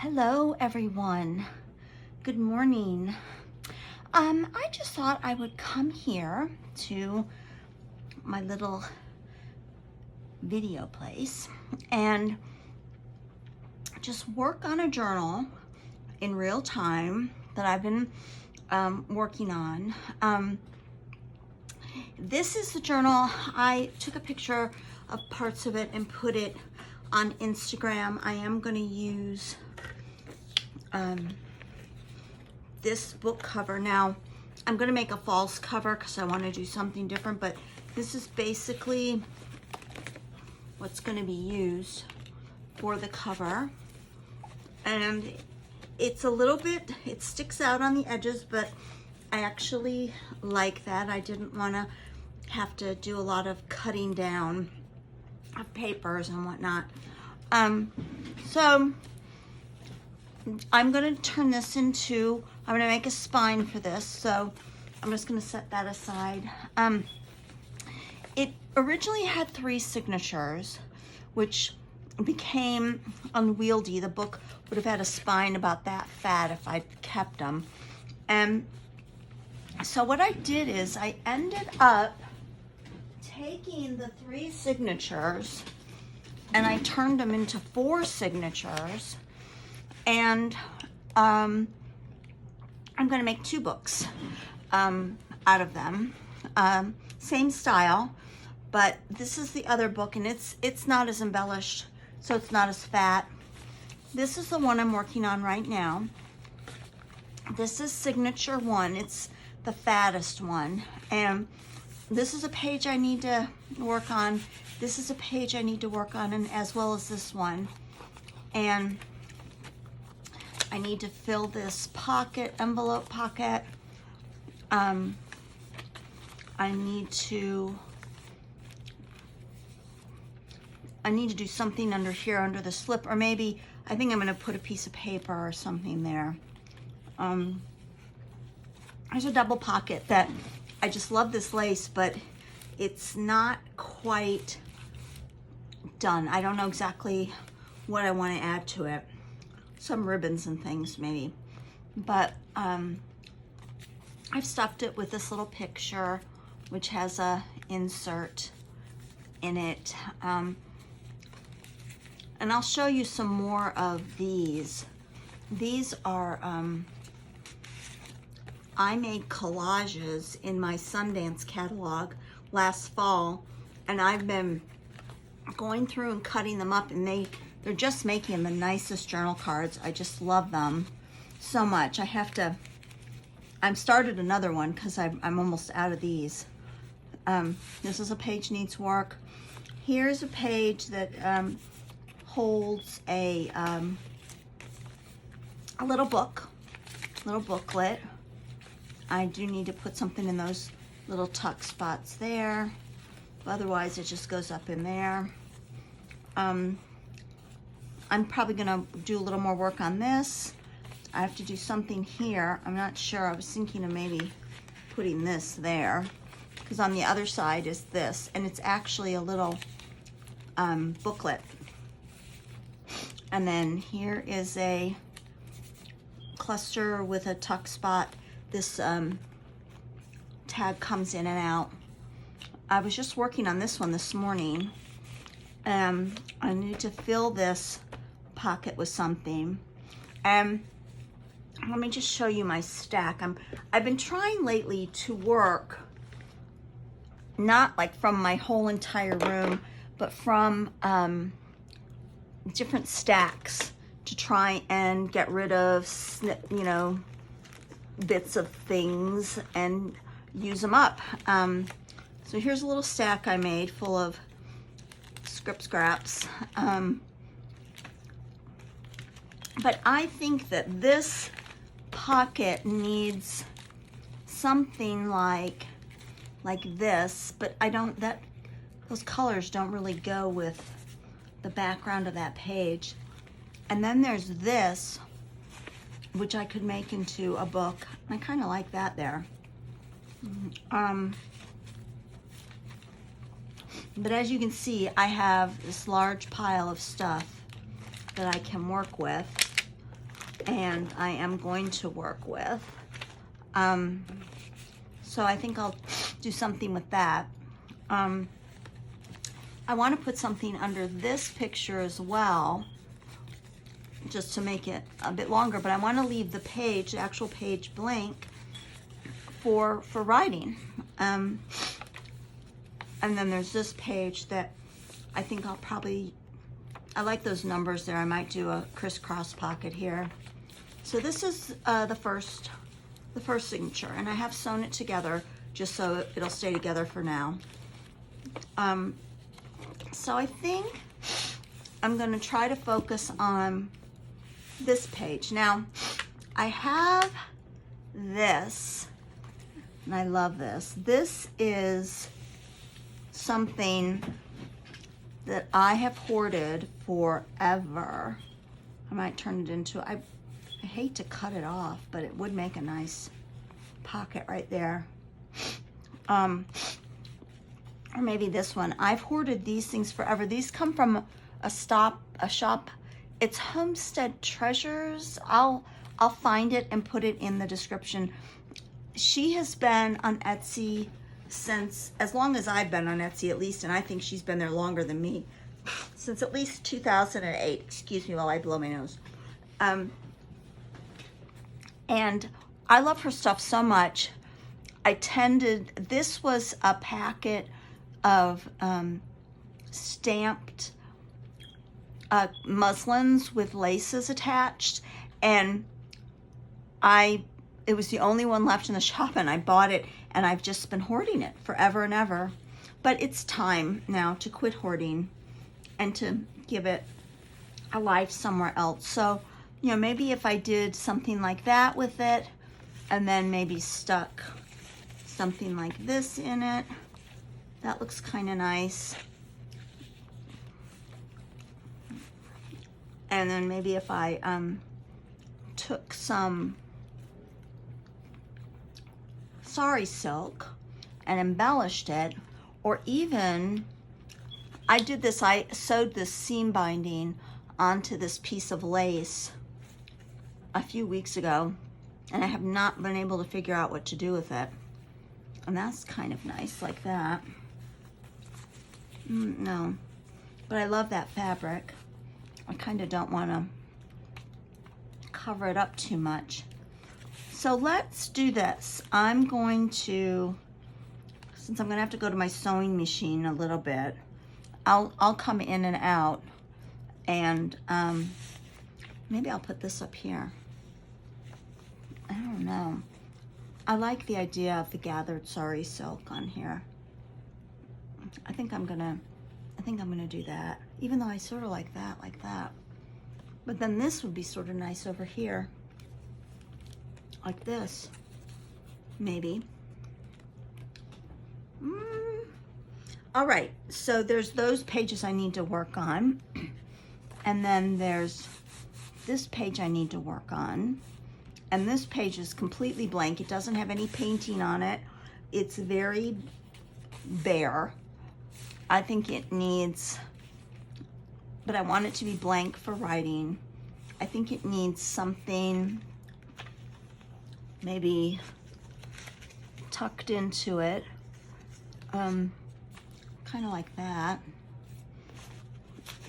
Hello everyone. Good morning. I just thought I would come here to my little video place and just work on a journal in real time that I've been working on. This is the journal. I took a picture of parts of it and put it on Instagram. I am going to use this book cover. Now, I'm going to make a false cover because I want to do something different, but this is basically what's going to be used for the cover. And it's a little bit, it sticks out on the edges, but I actually like that. I didn't want to have to do a lot of cutting down of papers and whatnot. So I'm going to turn this into, I'm going to make a spine for this, so I'm just going to set that aside. It originally had 3 signatures, which became unwieldy. The book would have had a spine about that fat if I'd kept them. And so what I did is I ended up taking the 3 signatures and I turned them into 4 signatures, and I'm going to make 2 books out of them. Same style, but this is the other book, and it's not as embellished, so it's not as fat. This is the one I'm working on right now. This is signature 1. It's the fattest one, and this is a page I need to work on. This is a page I need to work on, and as well as this one. And I need to fill this pocket, envelope pocket. I need to do something under here, under the slip, or maybe I think I'm going to put a piece of paper or something there. There's a double pocket that I just love this lace, but it's not quite done. I don't know exactly what I want to add to it. Some ribbons and things maybe, but I've stuffed it with this little picture which has a insert in it, and I'll show you some more of these. These are I made collages in my Sundance catalog last fall, and I've been going through and cutting them up, and they're just making the nicest journal cards. I just love them so much. I've started another one because I'm almost out of these. This is a page needs work. Here's a page that holds a little booklet. I do need to put something in those little tuck spots there. Otherwise, it just goes up in there. I'm probably gonna do a little more work on this. I have to do something here. I'm not sure. I was thinking of maybe putting this there, because on the other side is this, and it's actually a little booklet. And then here is a cluster with a tuck spot. This tag comes in and out. I was just working on this one this morning. I need to fill this pocket with something. Let me just show you my stack. I've been trying lately to work not like from my whole entire room, but from different stacks to try and get rid of, bits of things and use them up. So here's a little stack I made full of scraps. But I think that this pocket needs something like this, but those colors don't really go with the background of that page. And then there's this, which I could make into a book. I kind of like that there. But as you can see, I have this large pile of stuff that I can work with. and I am going to work with. So I think I'll do something with that. I want to put something under this picture as well, just to make it a bit longer, but I want to leave the page, the actual page, blank for writing. And then there's this page that I think I'll probably, I like those numbers there. I might do a crisscross pocket here. So this is the first signature, and I have sewn it together just so it'll stay together for now. So I think I'm going to try to focus on this page. Now, I have this, and I love this. This is something that I have hoarded forever. I might turn it into, I hate to cut it off, but it would make a nice pocket right there. Or maybe this one. I've hoarded these things forever. These come from a shop. It's Homestead Treasures. I'll find it and put it in the description. She has been on Etsy since, as long as I've been on Etsy at least, and I think she's been there longer than me, since at least 2008. Excuse me while I blow my nose. And I love her stuff so much. This was a packet of stamped muslins with laces attached, and it was the only one left in the shop, and I bought it, and I've just been hoarding it forever and ever. But it's time now to quit hoarding and to give it a life somewhere else. So, you know, maybe if I did something like that with it, and then maybe stuck something like this in it, that looks kind of nice. And then maybe if I took some sari silk and embellished it, or even I did this, I sewed this seam binding onto this piece of lace a few weeks ago, and I have not been able to figure out what to do with it. And that's kind of nice, like that. No, but I love that fabric. I kind of don't want to cover it up too much. So let's do this. I'm going to, since I'm going to have to go to my sewing machine a little bit, I'll come in and out, and maybe I'll put this up here. I don't know. I like the idea of the gathered sari silk on here. I think I'm gonna do that, even though I sort of like that. But then this would be sort of nice over here, like this, maybe. All right, so there's those pages I need to work on, and then there's this page I need to work on, and this page is completely blank. It doesn't have any painting on it. It's very bare. I think it needs, but I want it to be blank for writing. I think it needs something maybe tucked into it, kind of like that.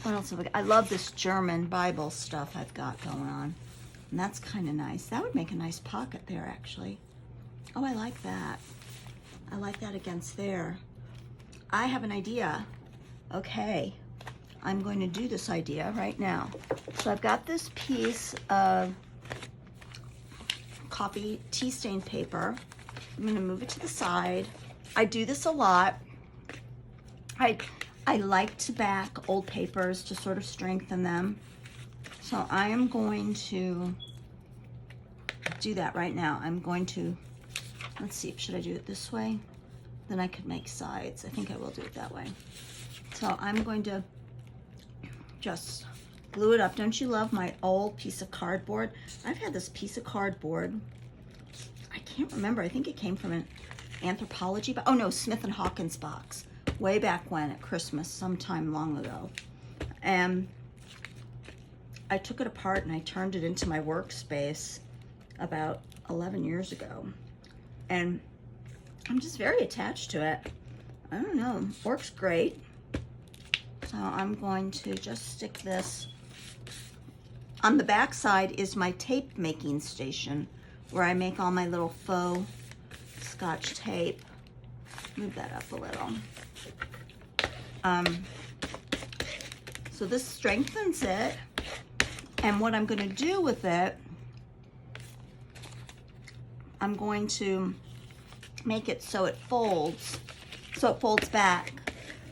What else have I got? I love this German Bible stuff I've got going on, and that's kind of nice. That would make a nice pocket there, actually. Oh, I like that. I like that against there. I have an idea. Okay, I'm going to do this idea right now. So I've got this piece of coffee tea stain paper. I'm going to move it to the side. I do this a lot. I like to back old papers to sort of strengthen them. So I am going to do that right now. I'm going to, let's see, should I do it this way? Then I could make sides. I think I will do it that way. So I'm going to just glue it up. Don't you love my old piece of cardboard? I've had this piece of cardboard. I can't remember. I think it came from an anthropology box. Oh no, Smith and Hawkins box. Way back when at Christmas, sometime long ago. And I took it apart and I turned it into my workspace about 11 years ago. And I'm just very attached to it. I don't know, works great. So I'm going to just stick this. On the back side is my tape making station where I make all my little faux Scotch tape. Move that up a little. So this strengthens it. And what I'm going to do with it, I'm going to make it so it folds back.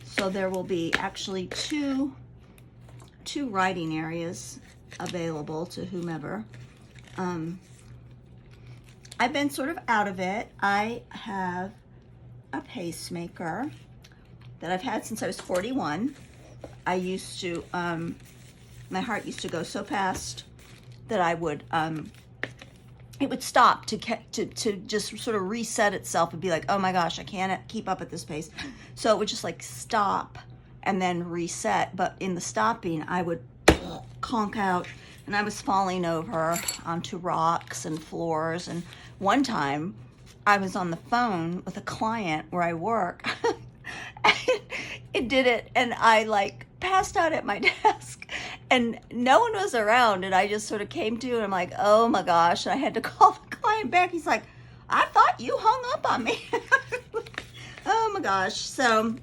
So there will be actually two writing areas available to whomever. I've been sort of out of it. I have a pacemaker that I've had since I was 41. I used to, my heart used to go so fast that I would, it would stop to just sort of reset itself and be like, oh my gosh, I can't keep up at this pace. So it would just like stop and then reset. But in the stopping, I would conk out, and I was falling over onto rocks and floors. And one time I was on the phone with a client where I work. It did it, and I like passed out at my desk, and no one was around, and I just sort of came to, and I'm like, oh my gosh, and I had to call the client back. He's like, I thought you hung up on me. Oh my gosh. So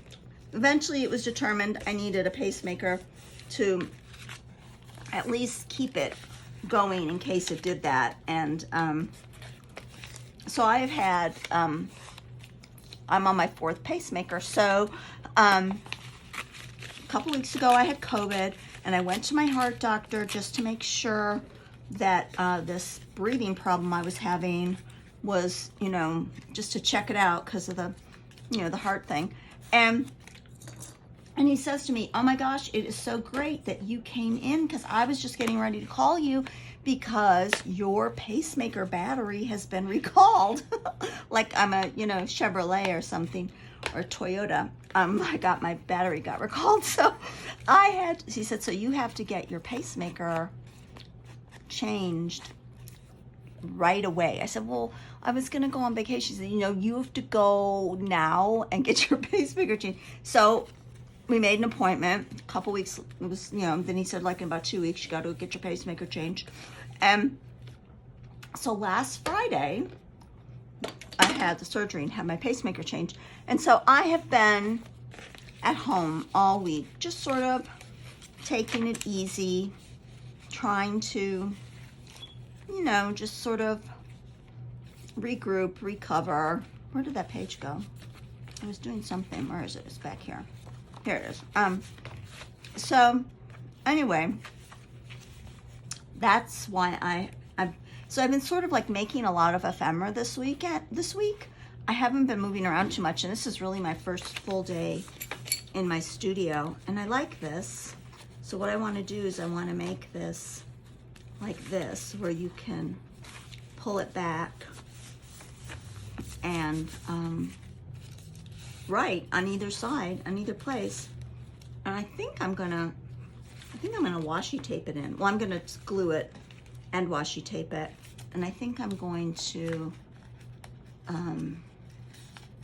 eventually it was determined I needed a pacemaker to at least keep it going in case it did that. And so I've had, I'm on my 4th pacemaker. So a couple weeks ago I had COVID, and I went to my heart doctor just to make sure that this breathing problem I was having was, you know, just to check it out because of the, you know, the heart thing. And he says to me, oh my gosh, it is so great that you came in, because I was just getting ready to call you because your pacemaker battery has been recalled. Like I'm a, you know, Chevrolet or something, or Toyota. My battery got recalled. So he said, so you have to get your pacemaker changed right away. I said, well, I was going to go on vacation. He said, you know, you have to go now and get your pacemaker changed. So we made an appointment a couple weeks. It was, you know, then he said, like in about 2 weeks, you got to get your pacemaker changed. And so last Friday, I had the surgery and had my pacemaker changed. And so I have been at home all week, just sort of taking it easy, trying to, you know, just sort of regroup, recover. Where did that page go? I was doing something. Where is it? It's back here. Here it is. So anyway, that's why so I've been sort of like making a lot of ephemera this week. I haven't been moving around too much, and this is really my first full day in my studio, and I like this. So what I want to do is I want to make this like this, where you can pull it back and write on either side, on either place. And I think I'm gonna washi tape it in. Well, I'm gonna glue it and washi tape it. And I think I'm going to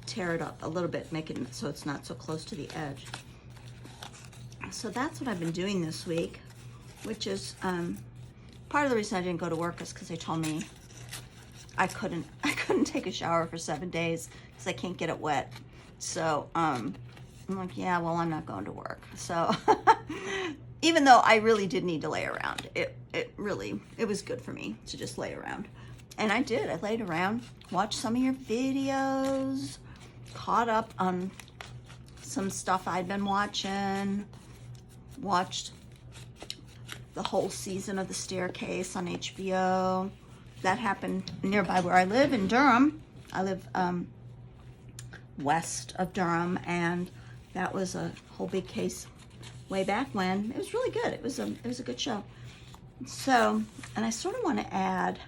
tear it up a little bit, make it so it's not so close to the edge. So that's what I've been doing this week, which is part of the reason I didn't go to work is because they told me I couldn't take a shower for 7 days because I can't get it wet. So I'm like, yeah, well, I'm not going to work. So even though I really did need to lay around, it was good for me to just lay around. And I did. I laid around, watched some of your videos, caught up on some stuff I'd been watching, watched the whole season of The Staircase on HBO. That happened nearby where I live in Durham. I live west of Durham, and that was a whole big case way back when. It was really good. It was a good show. So, and I sort of want to add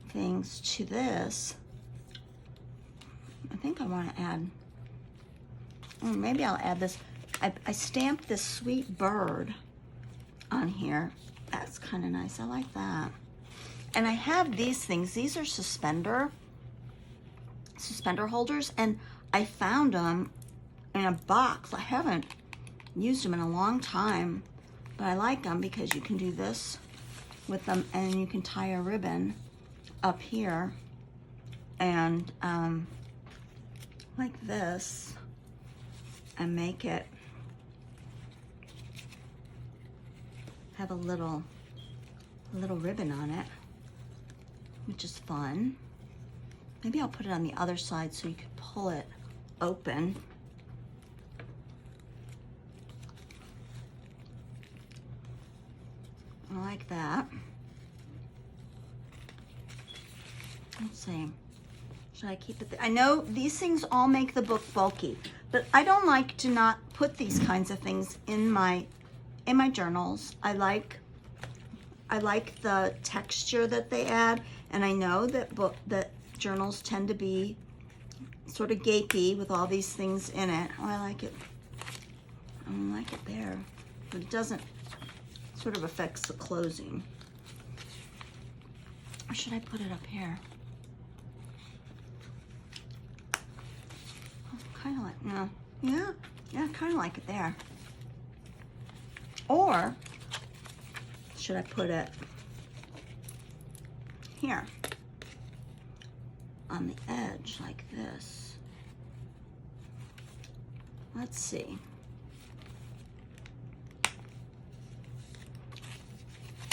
things to this. I think I want to add, maybe I'll add this. I stamped this sweet bird on here. That's kind of nice. I like that. And I have these things. These are suspender holders, and I found them in a box. I haven't used them in a long time, but I like them because you can do this with them, and you can tie a ribbon up here and like this, and make it have a little ribbon on it, which is fun. Maybe I'll put it on the other side so you can pull it open. I like that. Let's see. Should I keep it? I know these things all make the book bulky, but I don't like to not put these kinds of things in my journals. I like the texture that they add, and I know that journals tend to be sort of gapey with all these things in it. Oh, I like it. I don't like it there, but it doesn't sort of affects the closing. Or should I put it up here? Kind of like, no, yeah, kind of like it there. Or should I put it here on the edge like this? Let's see.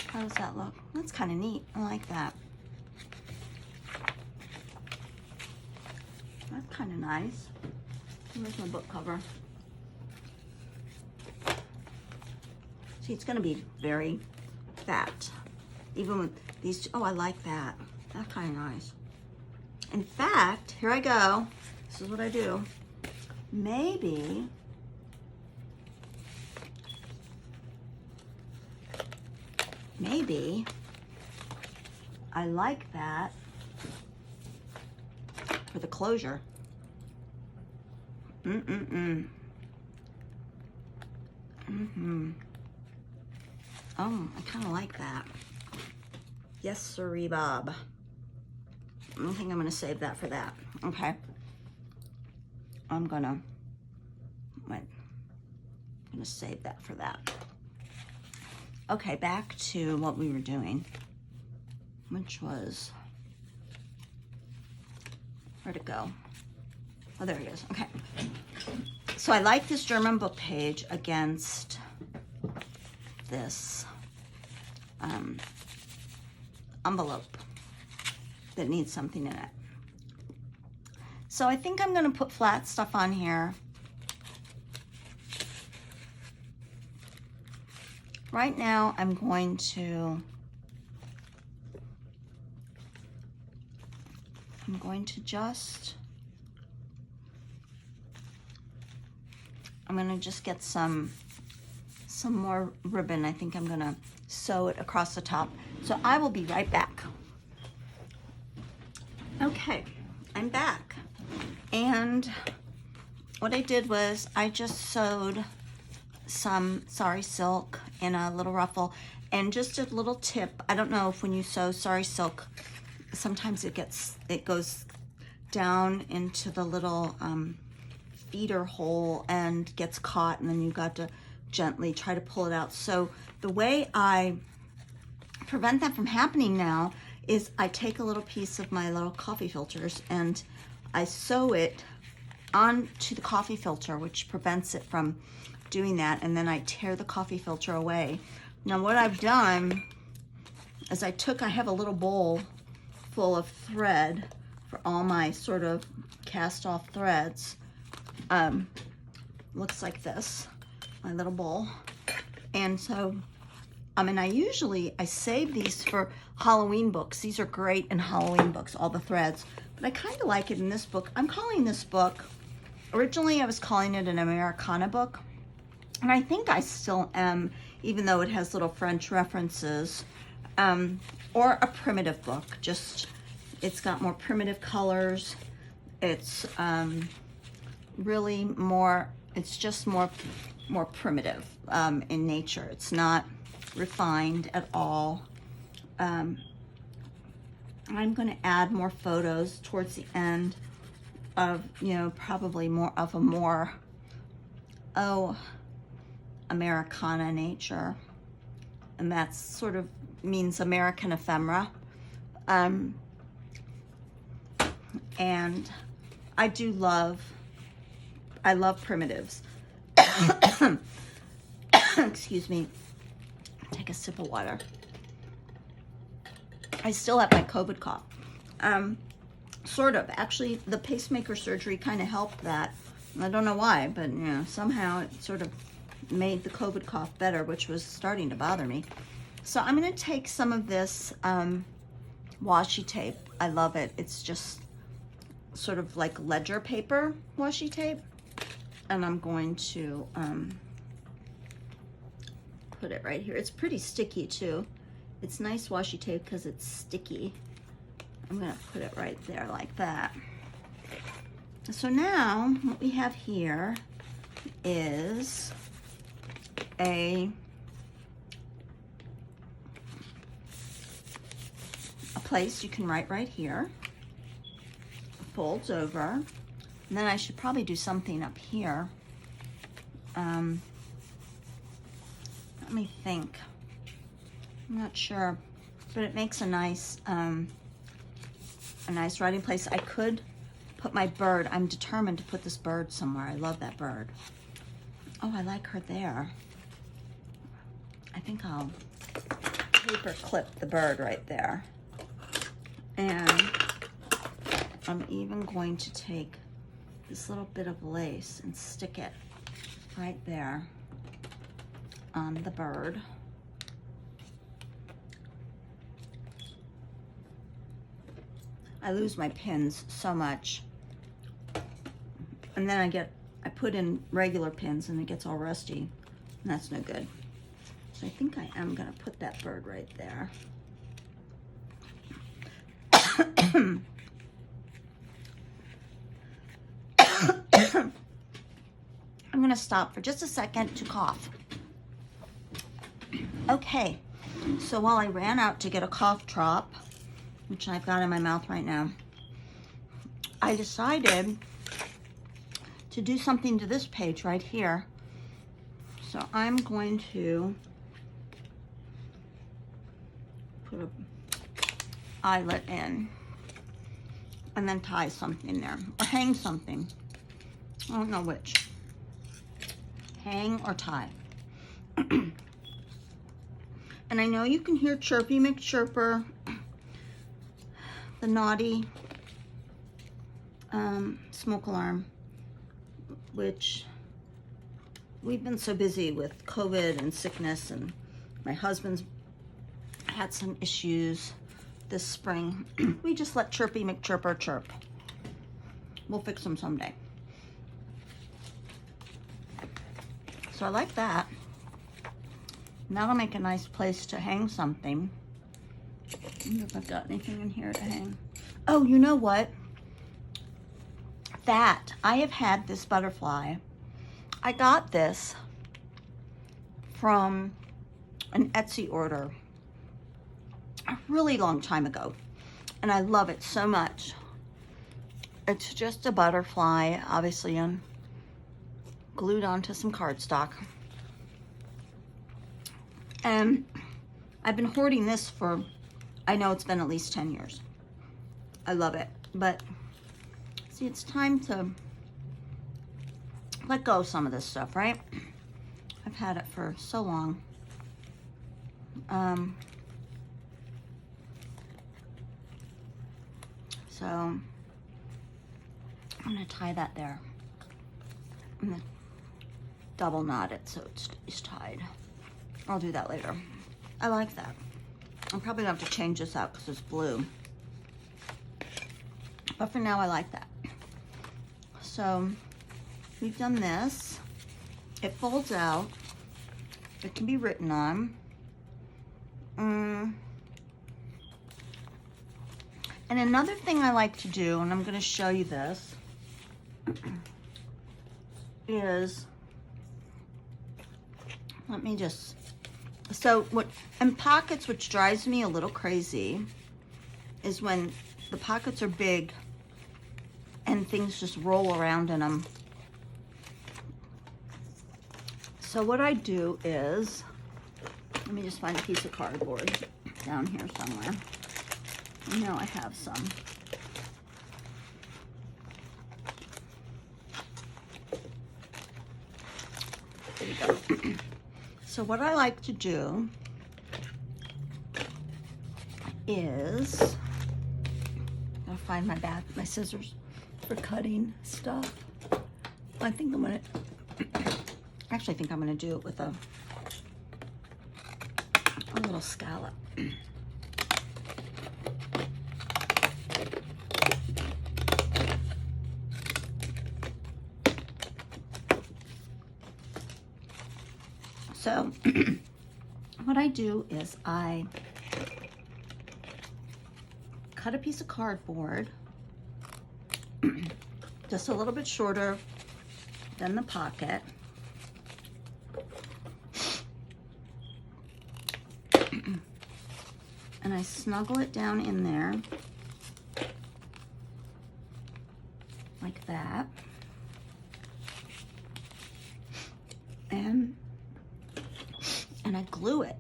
How does that look? That's kind of neat. I like that. That's kind of nice. Here's my book cover. See, it's going to be very fat. Even with these two. Oh, I like that. That's kind of nice. In fact, here I go. This is what I do. Maybe I like that for the closure. Oh, I kind of like that. Yes, sirree, Bob. I think I'm gonna save that for that. Okay. I'm gonna save that for that. Okay, back to what we were doing, which was, where'd it go? Oh, there it is. Okay. So I like this German book page against this envelope that needs something in it. So I think I'm going to put flat stuff on here. Right now I'm going to just get some more ribbon. I think I'm gonna sew it across the top. So I will be right back. Okay, I'm back. And what I did was I just sewed some sari silk in a little ruffle, and just a little tip. I don't know if when you sew sari silk, sometimes it goes down into the little feeder hole and gets caught, and then you got to gently try to pull it out. So the way I prevent that from happening now is I take a little piece of my little coffee filters and I sew it onto the coffee filter, which prevents it from doing that, and then I tear the coffee filter away. Now what I've done is I have a little bowl full of thread for all my sort of cast off threads. Looks like this, my little bowl. And so, I save these for Halloween books. These are great in Halloween books, all the threads. But I kind of like it in this book. I'm calling this book, originally I was calling it an Americana book. And I think I still am, even though it has little French references. Or a primitive book. Just, it's got more primitive colors. It's really more, it's just more primitive in nature. It's not refined at all. I'm going to add more photos towards the end of, probably more of a more, Americana nature. And that sort of means American ephemera. And I love primitives. Excuse me. Take a sip of water. I still have my COVID cough. Sort of. Actually, the pacemaker surgery kind of helped that. I don't know why, but somehow it sort of made the COVID cough better, which was starting to bother me. So I'm going to take some of this washi tape. I love it. It's just sort of like ledger paper washi tape. And I'm going to put it right here. It's pretty sticky too. It's nice washi tape because it's sticky. I'm going to put it right there like that. So now what we have here is a place you can write right here. Folds over. And then I should probably do something up here. Let me think. I'm not sure, but it makes a nice writing place. I could put my bird. I'm determined to put this bird somewhere. I love that bird. Oh, I like her there. I think I'll paper clip the bird right there. And I'm even going to take this little bit of lace and stick it right there on the bird. I lose my pins so much. And then I put in regular pins and it gets all rusty. And that's no good. So I think I am gonna put that bird right there. I'm gonna stop for just a second to cough. Okay, so while I ran out to get a cough drop, which I've got in my mouth right now, I decided to do something to this page right here. So I'm going to put an eyelet in and then tie something there or hang something. I don't know which. Hang or tie. And I know you can hear Chirpy McChirper, the naughty smoke alarm, which we've been so busy with COVID and sickness, and my husband's had some issues this spring. We just let Chirpy McChirper chirp. We'll fix them someday. So I like that. That'll make a nice place to hang something. I wonder if I've got anything in here to hang. Oh, you know what? I have had this butterfly. I got this from an Etsy order a really long time ago, and I love it so much. It's just a butterfly, obviously glued onto some cardstock. And I've been hoarding this for, I know it's been at least 10 years. I love it, but see, it's time to let go of some of this stuff, right? I've had it for so long. So I'm gonna tie that there. I'm gonna double knot it so it's tied. I'll do that later. I like that. I'm probably gonna have to change this out because it's blue. But for now, I like that. So we've done this. It folds out. It can be written on. And another thing I like to do, and I'm gonna show you this, is, let me just So what, and pockets, which drives me a little crazy, is when the pockets are big and things just roll around in them. So what I do is, let me just find a piece of cardboard down here somewhere. I know I have some. There you go. So what I like to do is, I'll find my scissors for cutting stuff. I think I'm gonna, actually think I'm gonna do it with a little scallop. So what I do is I cut a piece of cardboard just a little bit shorter than the pocket. And I snuggle it down in there like that. And I glue it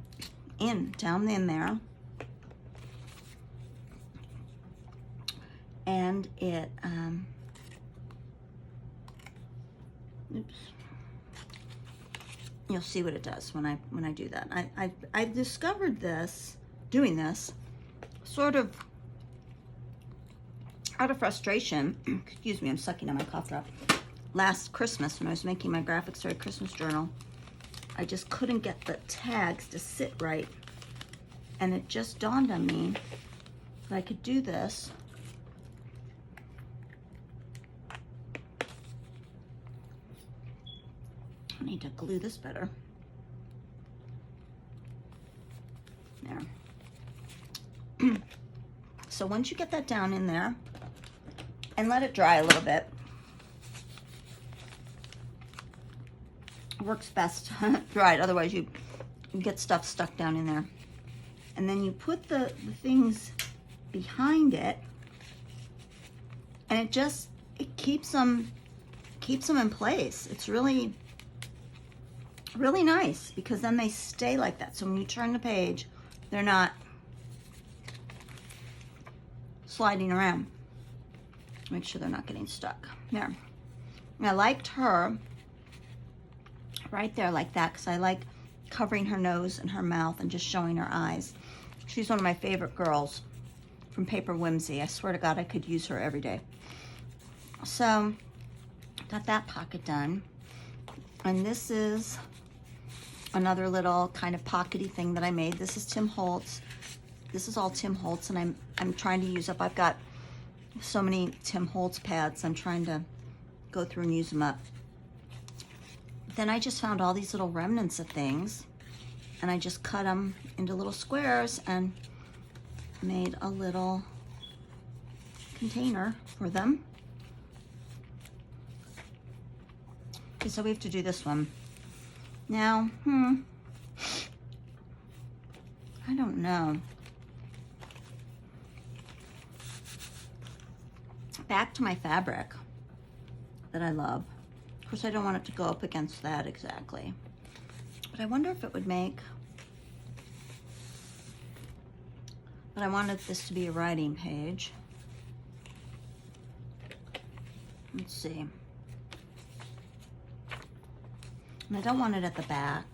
down in there. And it, oops. You'll see what it does when I do that. I discovered this, doing this, sort of out of frustration. Excuse me, I'm sucking on my cough drop. Last Christmas, when I was making my Graphic Story Christmas journal, I just couldn't get the tags to sit right. And it just dawned on me that I could do this. I need to glue this better. There. So once you get that down in there, and let it dry a little bit, works best dried, otherwise you get stuff stuck down in there. And then you put the things behind it, and it keeps them in place. It's really nice, because then they stay like that. So when you turn the page, they're not sliding around. Make sure they're not getting stuck. There. And I liked her right there like that, because I like covering her nose and her mouth and just showing her eyes. She's one of my favorite girls from Paper Whimsy. I swear to God, I could use her every day. So, got that pocket done. And this is another little kind of pockety thing that I made. This is Tim Holtz. This is all Tim Holtz, and I'm trying to use up. I've got so many Tim Holtz pads. I'm trying to go through and use them up. Then I just found all these little remnants of things, and I just cut them into little squares and made a little container for them. Okay, so we have to do this one. Now, I don't know. Back to my fabric that I love. Of course, I don't want it to go up against that exactly. But I wonder if it would make... But I wanted this to be a writing page. Let's see. And I don't want it at the back,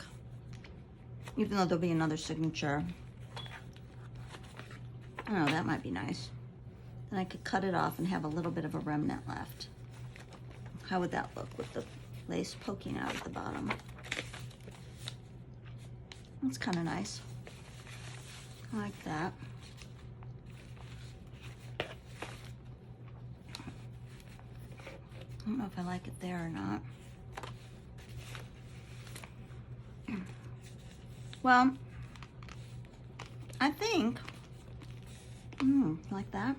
even though there'll be another signature. I don't know, that might be nice. Then I could cut it off and have a little bit of a remnant left. How would that look with the lace poking out at the bottom? That's kind of nice. I like that. I don't know if I like it there or not. Well, I think, like that?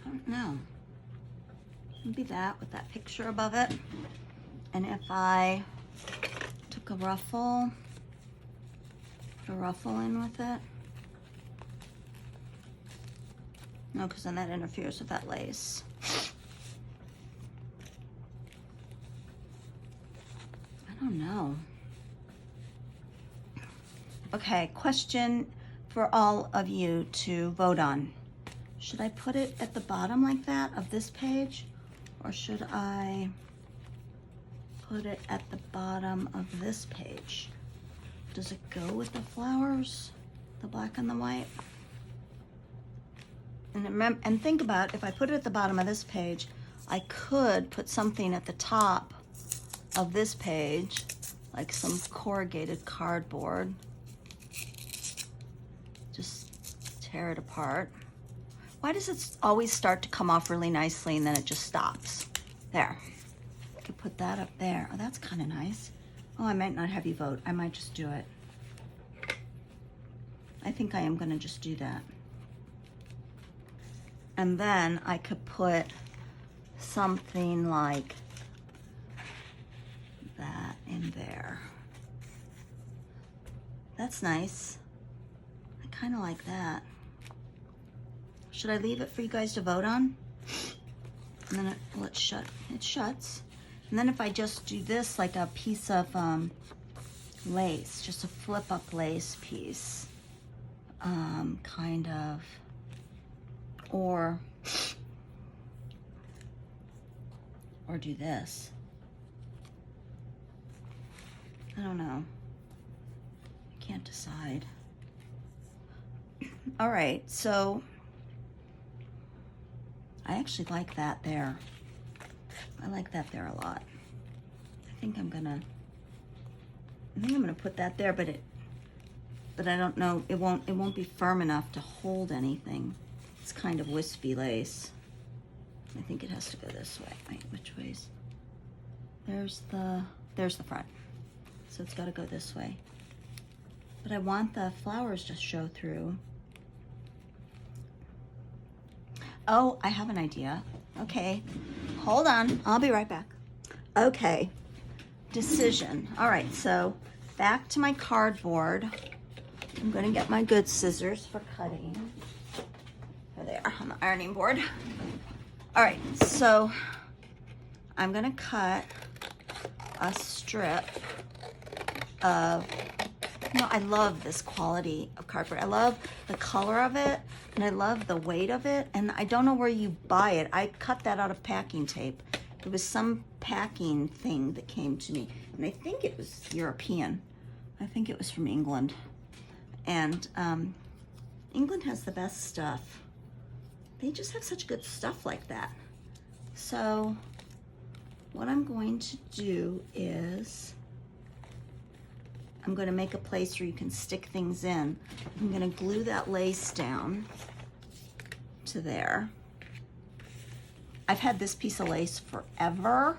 I don't know. Maybe that with that picture above it. And if I Took a ruffle, put a ruffle in with it. No, because then that interferes with that lace. I don't know. Okay, question for all of you to vote on. Should I put it at the bottom like that of this page? Or should I put it at the bottom of this page? Does it go with the flowers? The black and the white? And remember, and think about, if I put it at the bottom of this page, I could put something at the top of this page, like some corrugated cardboard. Just tear it apart. Why does it always start to come off really nicely and then it just stops? There. I could put that up there. Oh, that's kind of nice. Oh, I might not have you vote. I might just do it. I think I am going to just do that. And then I could put something like that in there. That's nice. I kind of like that. Should I leave it for you guys to vote on? And then it shuts. And then if I just do this like a piece of lace, just a flip up lace piece, kind of, or do this. I don't know. I can't decide. All right, so I actually like that there. I like that there a lot. I think I'm gonna put that there, but I don't know, it won't be firm enough to hold anything. It's kind of wispy lace. I think it has to go this way. Wait, which ways? There's the front. So it's got to go this way. But I want the flowers to show through. Oh, I have an idea. Okay, hold on. I'll be right back. Okay, decision. All right, so back to my cardboard. I'm going to get my good scissors for cutting. There they are on the ironing board. All right, so I'm going to cut a strip of, I love this quality of cardboard. I love the color of it, and I love the weight of it, and I don't know where you buy it. I cut that out of packing tape. It was some packing thing that came to me, and I think it was European. I think it was from England. And England has the best stuff. They just have such good stuff like that. So what I'm going to do is I'm going to make a place where you can stick things in. I'm going to glue that lace down to there. I've had this piece of lace forever,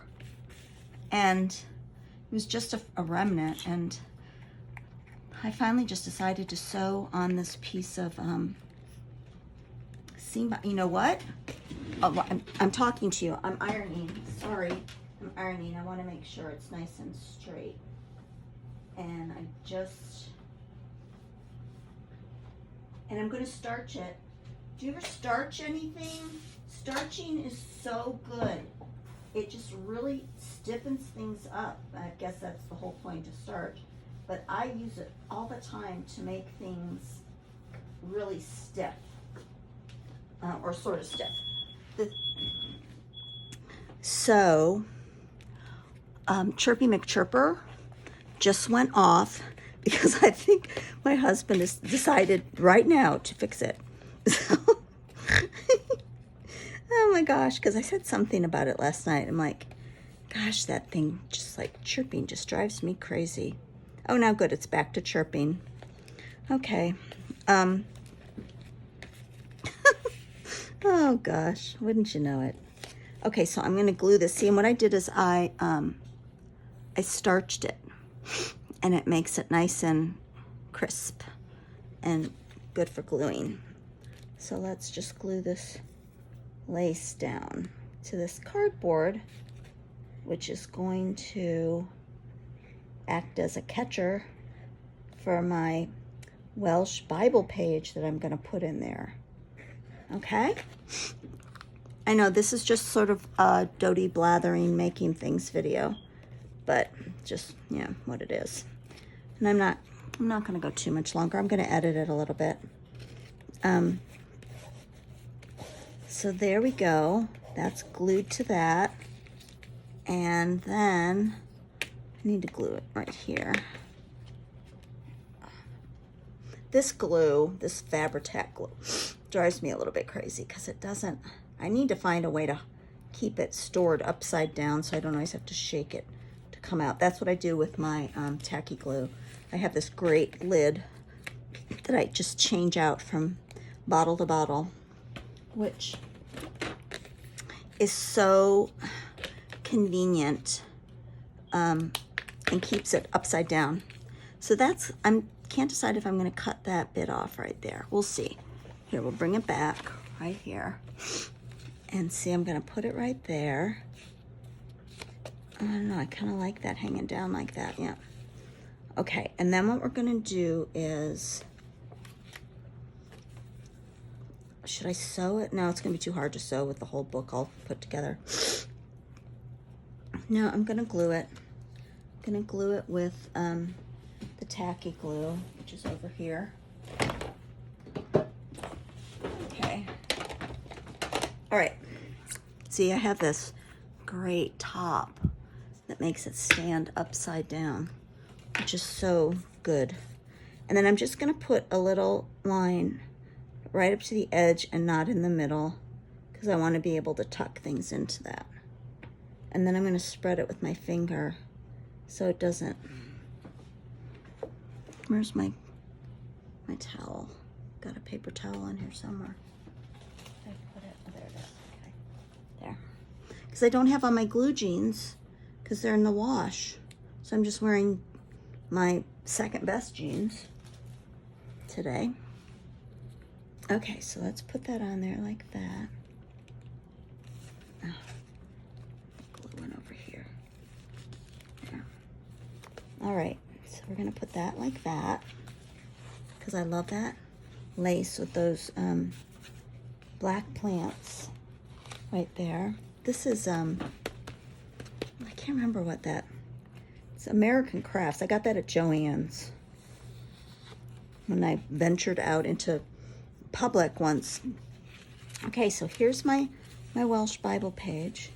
and it was just a remnant, and I finally just decided to sew on this piece of seam. You know what? Oh, I'm talking to you. I'm ironing. Sorry, I'm ironing. I want to make sure it's nice and straight. And I'm going to starch it. Do you ever starch anything? Starching is so good. It just really stiffens things up. I guess that's the whole point of starch. But I use it all the time to make things really stiff, or sort of stiff. So, Chirpy McChirper just went off because I think my husband has decided right now to fix it. So, oh my gosh, because I said something about it last night. I'm like, gosh, that thing just like chirping just drives me crazy. Oh, now good, it's back to chirping. Okay. Oh gosh, wouldn't you know it? Okay, so I'm going to glue this. See, and what I did is I starched it, and it makes it nice and crisp and good for gluing. So let's just glue this lace down to this cardboard, which is going to act as a catcher for my Welsh Bible page that I'm going to put in there. Okay? I know this is just sort of a Dodie blathering, making things video, but just, yeah, what it is. And I'm not going to go too much longer. I'm going to edit it a little bit. So there we go. That's glued to that. And then I need to glue it right here. This glue, this Fabri-Tac glue, drives me a little bit crazy because it doesn't, I need to find a way to keep it stored upside down so I don't always have to shake it to come out. That's what I do with my tacky glue. I have this great lid that I just change out from bottle to bottle, which is so convenient and keeps it upside down. So that's, can't decide if I'm going to cut that bit off right there. We'll see. Here, we'll bring it back right here. And see, I'm going to put it right there. I don't know, I kind of like that hanging down like that, yeah. Okay, and then what we're going to do is, should I sew it? No, it's going to be too hard to sew with the whole book all put together. No, I'm going to glue it. I'm going to glue it with the tacky glue, which is over here. Okay. All right. See, I have this great top that makes it stand upside down, which is so good. And then I'm just going to put a little line right up to the edge and not in the middle because I want to be able to tuck things into that. And then I'm going to spread it with my finger so it doesn't. Where's my towel? Got a paper towel in here somewhere. I put it, oh, there it is. Okay, there. Because I don't have on my glue jeans because they're in the wash. So I'm just wearing my second best jeans today. Okay, so let's put that on there like that. Oh, glue one over here. There. All right, so we're gonna put that like that because I love that lace with those black plants right there. This is, I can't remember what that, it's American Crafts. I got that at Joann's when I ventured out into public once. Okay, so here's my Welsh Bible page,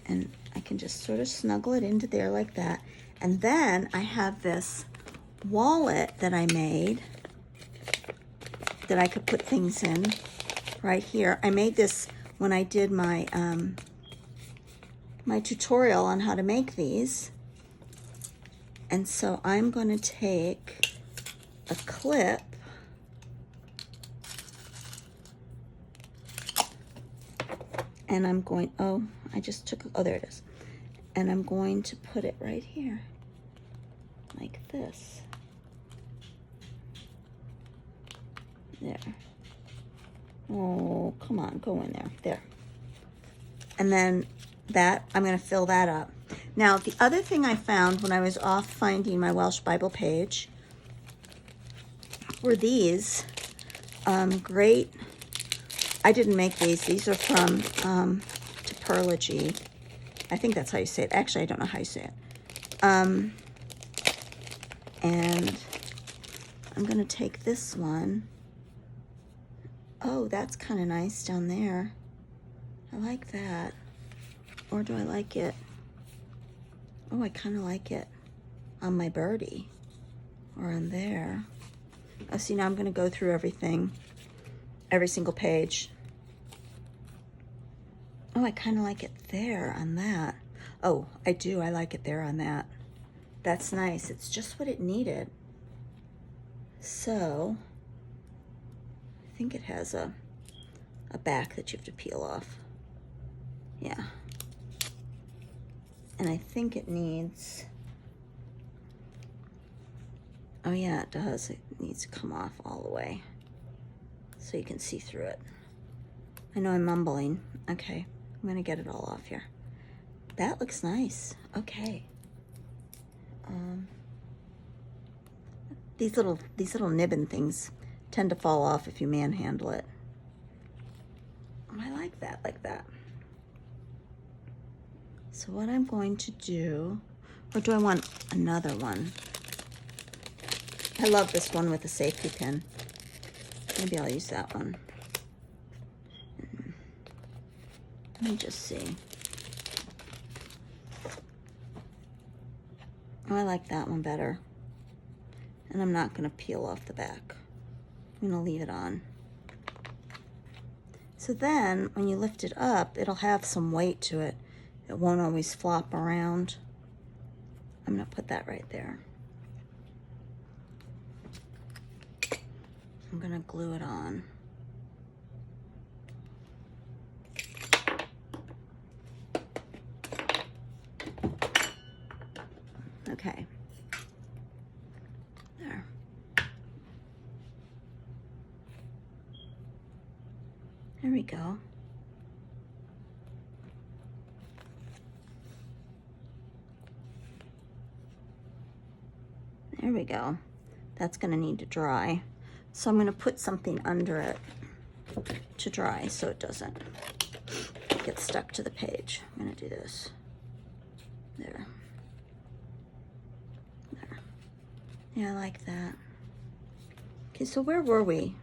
and I can just sort of snuggle it into there like that. And then I have this wallet that I made that I could put things in right here. I made this when I did my my tutorial on how to make these. And so I'm going to take a clip and I'm going, oh, I just took, oh, there it is. And I'm going to put it right here, like this. There. Oh, come on, go in there. There. And then that, I'm going to fill that up. Now, the other thing I found when I was off finding my Welsh Bible page were these great, I didn't make these. These are from Topology. I think that's how you say it. Actually, I don't know how you say it. And I'm going to take this one. Oh, that's kind of nice down there. I like that. Or do I like it? Oh, I kind of like it on my birdie or on there. Oh, see, now I'm going to go through everything, every single page. Oh, I kind of like it there on that. Oh, I do. I like it there on that. That's nice. It's just what it needed. So, I think it has a back that you have to peel off. Yeah. And I think it needs, oh yeah, it does. It needs to come off all the way so you can see through it. I know I'm mumbling. Okay, I'm gonna get it all off here. That looks nice. Okay. these little nibbin things tend to fall off if you manhandle it. I like that, So what I'm going to do, or do I want another one? I love this one with a safety pin. Maybe I'll use that one. Let me just see. Oh, I like that one better. And I'm not gonna peel off the back. I'm gonna leave it on. So then, when you lift it up, it'll have some weight to it. It won't always flop around. I'm gonna put that right there. I'm gonna glue it on. Okay. There. There we go. There we go. That's gonna need to dry. So I'm gonna put something under it to dry so it doesn't get stuck to the page. I'm gonna do this. There. There. Yeah, I like that. Okay, so where were we?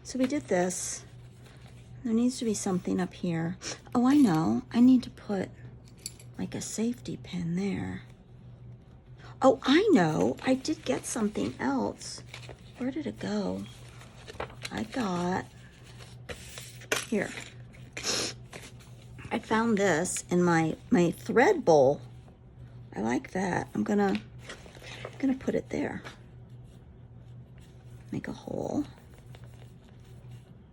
So we did this. There needs to be something up here. Oh, I know. I need to put like a safety pin there. Oh, I know. I did get something else. Where did it go? I got, here. I found this in my thread bowl. I like that. I'm gonna put it there. Make a hole.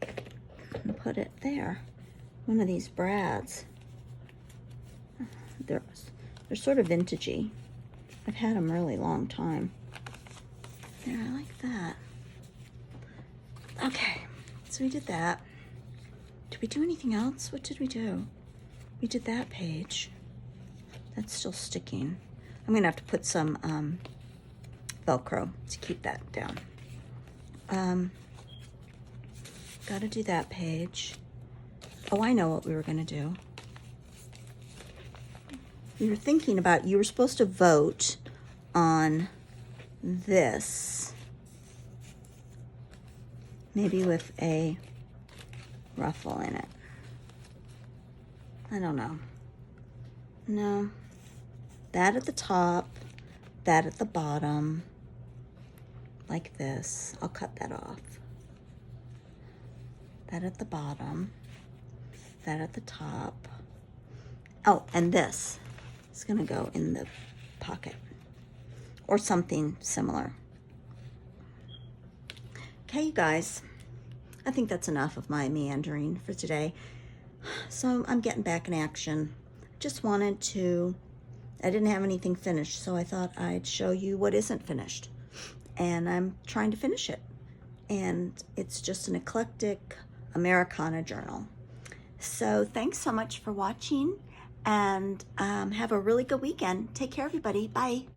And put it there. One of these brads. They're sort of vintagey. I've had them really long time. There, I like that. Okay, so we did that. Did we do anything else? What did we do? We did that page. That's still sticking. I'm gonna have to put some Velcro to keep that down. Gotta do that page. Oh, I know what we were gonna do. We were thinking about, you were supposed to vote on this. Maybe with a ruffle in it. I don't know. No. That at the top, that at the bottom, like this. I'll cut that off. That at the bottom, that at the top. Oh, and this is gonna go in the pocket or something similar. Okay, you guys, I think that's enough of my meandering for today. So I'm getting back in action. Just wanted to, I didn't have anything finished, so I thought I'd show you what isn't finished. And I'm trying to finish it. And it's just an eclectic Americana journal. So thanks so much for watching, and have a really good weekend. Take care, everybody. Bye.